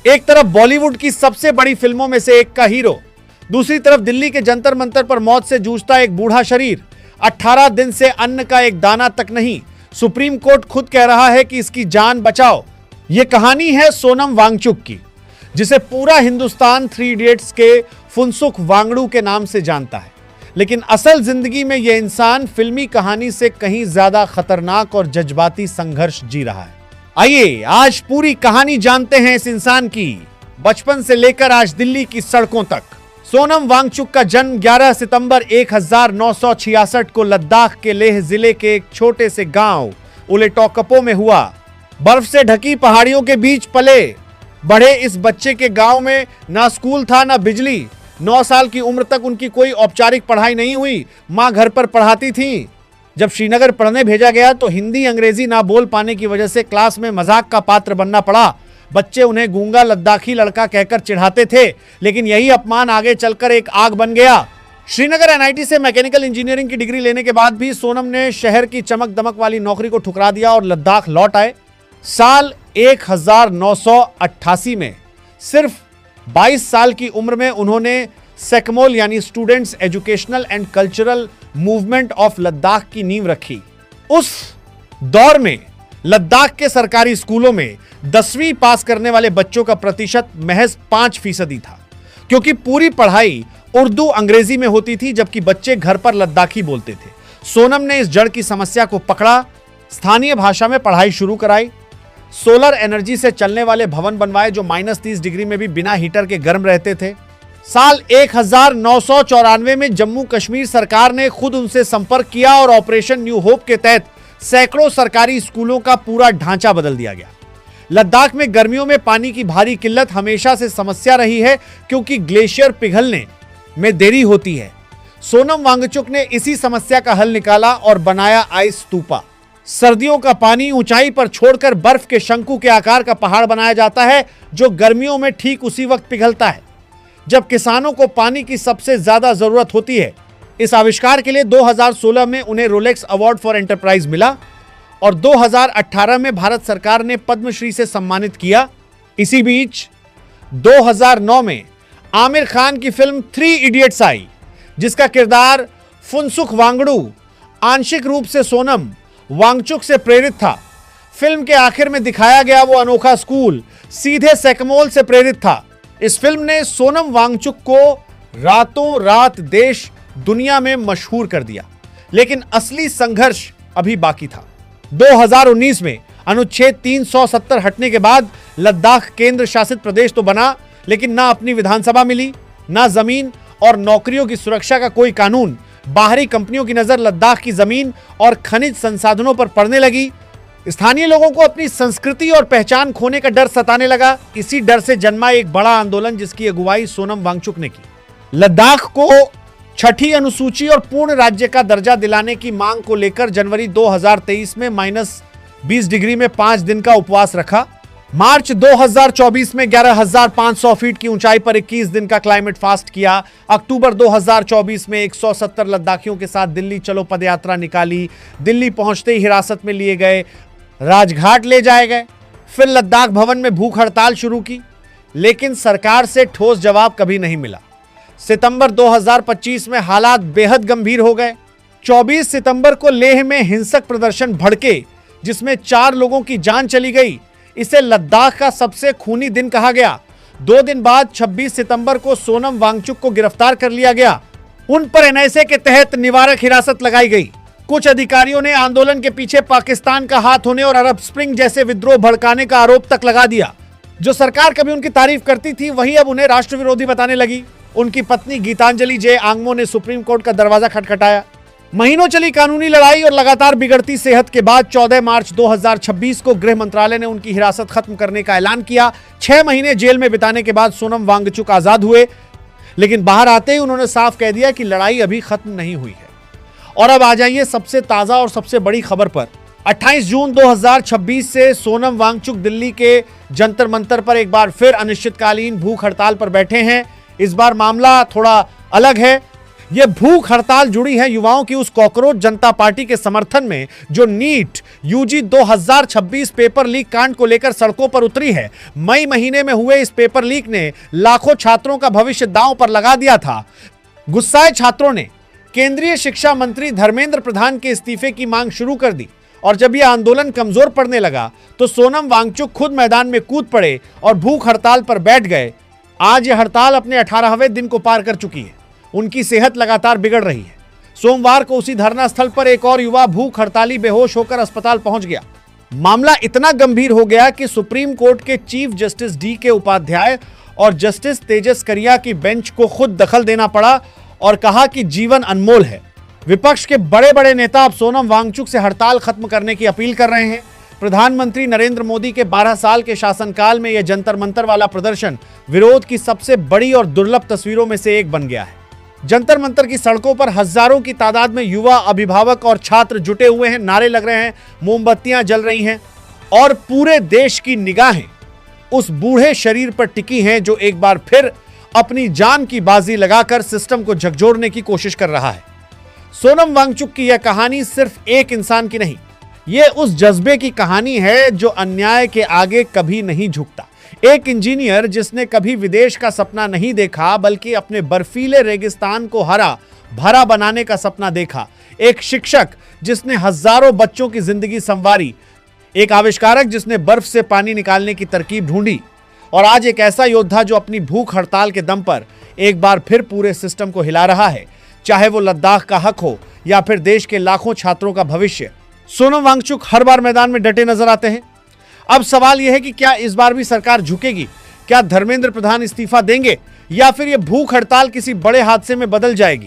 एक तरफ बॉलीवुड की सबसे बड़ी फिल्मों में से एक का हीरो, दूसरी तरफ दिल्ली के जंतर मंतर पर मौत से जूझता एक बूढ़ा शरीर। 18 दिन से अन्न का एक दाना तक नहीं। सुप्रीम कोर्ट खुद कह रहा है कि इसकी जान बचाओ। यह कहानी है सोनम वांगचुक की, जिसे पूरा हिंदुस्तान थ्री इडियट्स के फुनसुक वांगडू के नाम से जानता है। लेकिन असल जिंदगी में यह इंसान फिल्मी कहानी से कहीं ज्यादा खतरनाक और जज्बाती संघर्ष जी रहा है। आइए आज पूरी कहानी जानते हैं इस इंसान की, बचपन से लेकर आज दिल्ली की सड़कों तक। सोनम वांगचुक का जन्म 11 सितंबर 1966 को लद्दाख के लेह जिले के एक छोटे से गांव उलेटोकपो में हुआ। बर्फ से ढकी पहाड़ियों के बीच पले बढ़े इस बच्चे के गांव में ना स्कूल था ना बिजली। 9 साल की उम्र तक उनकी कोई औपचारिक पढ़ाई नहीं हुई। मां घर पर पढ़ाती थी। जब श्रीनगर पढ़ने भेजा गया तो हिंदी अंग्रेजी ना बोल पाने की वजह से क्लास में मजाक का पात्र बनना पड़ा। बच्चे उन्हें गूंगा लद्दाखी लड़का कहकर चिढ़ाते थे, लेकिन यही अपमान आगे चलकर एक आग बन गया। श्रीनगर एनआईटी से मैकेनिकल इंजीनियरिंग की डिग्री लेने के बाद भी सोनम ने शहर की चमक दमक वाली नौकरी को ठुकरा दिया और लद्दाख लौट आए। साल 1988 में सिर्फ 22 साल की उम्र में उन्होंने सेकमोल यानी students educational and cultural movement of Ladakh की नींव रखी। उस दौर में लद्दाख के सरकारी स्कूलों में 10वीं पास करने वाले बच्चों का प्रतिशत महज 5% था, क्योंकि पूरी पढ़ाई उर्दू अंग्रेजी में होती थी, जबकि बच्चे घर पर लद्दाखी बोलते थे। सोनम ने इस जड़ की समस्या को पकड़ा, स्थानीय भाषा में पढ़ाई शुरू कराई, सोलर एनर्जी से चलने वाले भवन बनवाए जो -30 डिग्री में भी बिना हीटर के गर्म रहते थे। साल 1994 में जम्मू कश्मीर सरकार ने खुद उनसे संपर्क किया और ऑपरेशन न्यू होप के तहत सैकड़ों सरकारी स्कूलों का पूरा ढांचा बदल दिया गया। लद्दाख में गर्मियों में पानी की भारी किल्लत हमेशा से समस्या रही है, क्योंकि ग्लेशियर पिघलने में देरी होती है। सोनम वांगचुक ने इसी समस्या का हल निकाला और बनाया आइस स्तूपा। सर्दियों का पानी ऊंचाई पर छोड़कर बर्फ के शंकु के आकार का पहाड़ बनाया जाता है, जो गर्मियों में ठीक उसी वक्त पिघलता है जब किसानों को पानी की सबसे ज्यादा जरूरत होती है। इस आविष्कार के लिए 2016 में उन्हें रोलेक्स अवार्ड फॉर एंटरप्राइज मिला और 2018 में भारत सरकार ने पद्मश्री से सम्मानित किया। इसी बीच 2009 में आमिर खान की फिल्म थ्री इडियट्स आई, जिसका किरदार फुनसुक वांगडू आंशिक रूप से सोनम वांगचुक से प्रेरित था। फिल्म के आखिर में दिखाया गया वो अनोखा स्कूल सीधे सेकमोल से प्रेरित था। इस फिल्म ने सोनम वांगचुक को रातों रात देश दुनिया में मशहूर कर दिया, लेकिन असली संघर्ष अभी बाकी था। 2019 में अनुच्छेद 370 हटने के बाद लद्दाख केंद्र शासित प्रदेश तो बना, लेकिन ना अपनी विधानसभा मिली, ना जमीन और नौकरियों की सुरक्षा का कोई कानून। बाहरी कंपनियों की नजर लद्दाख की जमीन और खनिज संसाधनों पर पड़ने लगी। स्थानीय लोगों को अपनी संस्कृति और पहचान खोने का डर सताने लगा। इसी डर से जन्मा एक बड़ा आंदोलन, जिसकी अगुवाई सोनम वांगचुक ने की। लद्दाख को छठी अनुसूची और पूर्ण राज्य का दर्जा दिलाने की मांग को लेकर जनवरी 2023 में -20 डिग्री में 5 दिन का उपवास रखा। मार्च 2024 में 11,500 फीट की ऊंचाई पर 21 दिन का क्लाइमेट फास्ट किया। अक्टूबर 2024 में 170 लद्दाखियों के साथ दिल्ली चलो पदयात्रा निकाली। दिल्ली पहुंचते ही हिरासत में लिए गए, राजघाट ले जाए गए। फिर लद्दाख भवन में भूख हड़ताल शुरू की, लेकिन सरकार से ठोस जवाब कभी नहीं मिला। सितंबर 2025 में हालात बेहद गंभीर हो गए। 24 सितंबर को लेह में हिंसक प्रदर्शन भड़के, जिसमें 4 लोगों की जान चली गई। इसे लद्दाख का सबसे खूनी दिन कहा गया। 2 दिन बाद 26 सितंबर को सोनम वांगचुक को गिरफ्तार कर लिया गया। उन पर एनआईए के तहत निवारक हिरासत लगाई गई। कुछ अधिकारियों ने आंदोलन के पीछे पाकिस्तान का हाथ होने और अरब स्प्रिंग जैसे विद्रोह भड़काने का आरोप तक लगा दिया। जो सरकार कभी उनकी तारीफ करती थी, वही अब उन्हें राष्ट्र विरोधी बताने लगी। उनकी पत्नी गीतांजलि जे आंगमो ने सुप्रीम कोर्ट का दरवाजा खटखटाया। महीनों चली कानूनी लड़ाई और लगातार बिगड़ती सेहत के बाद 14 मार्च 2026 को गृह मंत्रालय ने उनकी हिरासत खत्म करने का ऐलान किया। 6 महीने जेल में बिताने के बाद सोनम वांगचुक आजाद हुए, लेकिन बाहर आते ही उन्होंने साफ कह दिया कि लड़ाई अभी खत्म नहीं हुई है। और अब आ जाइए सबसे ताजा और सबसे बड़ी खबर पर। 28 जून 2026 से सोनम वांगचुक दिल्ली के जंतर मंतर पर एक बार फिर अनिश्चितकालीन भूख हड़ताल पर बैठे हैं। इस बार मामला थोड़ा अलग है। यह भूख हड़ताल जुड़ी है युवाओं की उस कॉकरोच जनता पार्टी के समर्थन में जो नीट यूजी 2026 पेपर लीक कांड को लेकर सड़कों पर उतरी है। मई महीने में हुए इस पेपर लीक ने लाखों छात्रों का भविष्य दांव पर लगा दिया था। गुस्साए छात्रों ने केंद्रीय शिक्षा मंत्री धर्मेंद्र प्रधान के इस्तीफे की मांग शुरू कर दी और जब यह आंदोलन कमजोर पड़ने लगा तो सोनम वांगचुक खुद मैदान में कूद पड़े और भूख हड़ताल पर बैठ गए। आज यह हड़ताल अपने 18वें दिन को पार कर चुकी है। उनकी सेहत लगातार बिगड़ रही है। सोमवार को उसी धरना स्थल पर एक और युवा भूख हड़ताली बेहोश होकर अस्पताल पहुंच गया। मामला इतना गंभीर हो गया कि सुप्रीम कोर्ट के चीफ जस्टिस डी.के. उपाध्याय और जस्टिस तेजस करिया की बेंच को खुद दखल देना पड़ा और कहा कि जीवन अनमोल है। विपक्ष के बड़े बड़े नेता अब सोनम वांगचुक से हड़ताल खत्म करने की अपील कर रहे हैं। प्रधानमंत्री नरेंद्र मोदी के 12 साल के शासनकाल में यह जंतर मंतर वाला प्रदर्शन विरोध की सबसे बड़ी और दुर्लभ तस्वीरों में से एक बन गया है। जंतर मंतर की सड़कों पर हजारों की तादाद में युवा, अभिभावक और छात्र जुटे हुए हैं। नारे लग रहे हैं, मोमबत्तियां जल रही हैं और पूरे देश की निगाहें उस बूढ़े शरीर पर टिकी हैं जो एक बार फिर अपनी जान की बाजी लगाकर सिस्टम को झकझोरने की कोशिश कर रहा है। सोनम वांगचुक की यह कहानी सिर्फ एक इंसान की नहीं, यह उस जज्बे की कहानी है जो अन्याय के आगे कभी नहीं झुकता। एक इंजीनियर जिसने कभी विदेश का सपना नहीं देखा बल्कि अपने बर्फीले रेगिस्तान को हरा भरा बनाने का सपना देखा। एक शिक्षक जिसने हजारों बच्चों की जिंदगी संवारी। एक आविष्कारक जिसने बर्फ से पानी निकालने की तरकीब ढूंढी। और आज एक ऐसा योद्धा जो अपनी भूख हड़ताल के दम पर एक बार फिर पूरे सिस्टम को हिला रहा है, चाहे वो लद्दाख का हक हो या फिर देश के लाखों छात्रों का भविष्य। सोनम वांगचुक हर बार मैदान में डटे नजर आते हैं। अब सवाल यह है कि क्या इस बार भी सरकार झुकेगी? क्या धर्मेंद्र प्रधान इस्तीफा देंगे या फिर यह भूख हड़ताल किसी बड़े हादसे में बदल जाएगी?